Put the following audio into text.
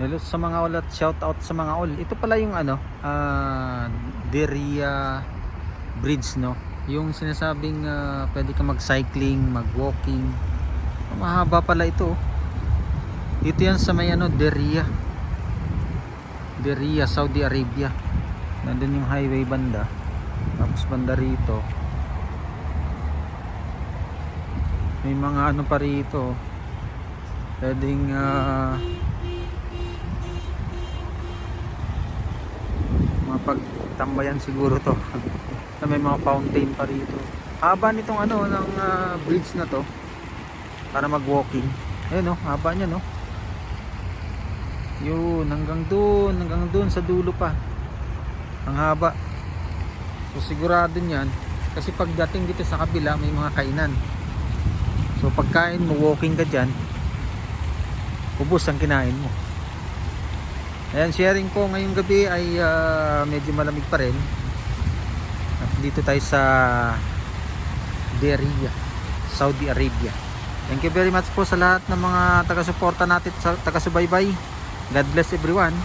Hello sa mga all at shout out sa mga all. Ito pala yung ano, Deria Bridge, no. Yung sinasabing pwede ka mag-cycling, mag-walking. Mahaba pala ito. Dito yan sa may ano, Deria, Saudi Arabia. Nandun yung highway banda. Tapos banda rito may mga ano pa rito. Pwedeng mapagtambayan siguro to. Na may mga fountain pa rito. Haba nitong ano ng bridge na to para mag-walking. Ayun, no, haba niya, no. Yun, hanggang doon sa dulo pa. Ang haba. So sigurado niyan kasi pagdating dito sa kabila may mga kainan. So pagkain mo, walking ka dyan, ubos ang kinain mo. Ayan, sharing ko ngayong gabi ay medyo malamig pa rin. At dito tayo sa Deria, Saudi Arabia. Thank you very much po sa lahat ng mga taga-suporta natin, taga-subaybay. God bless everyone.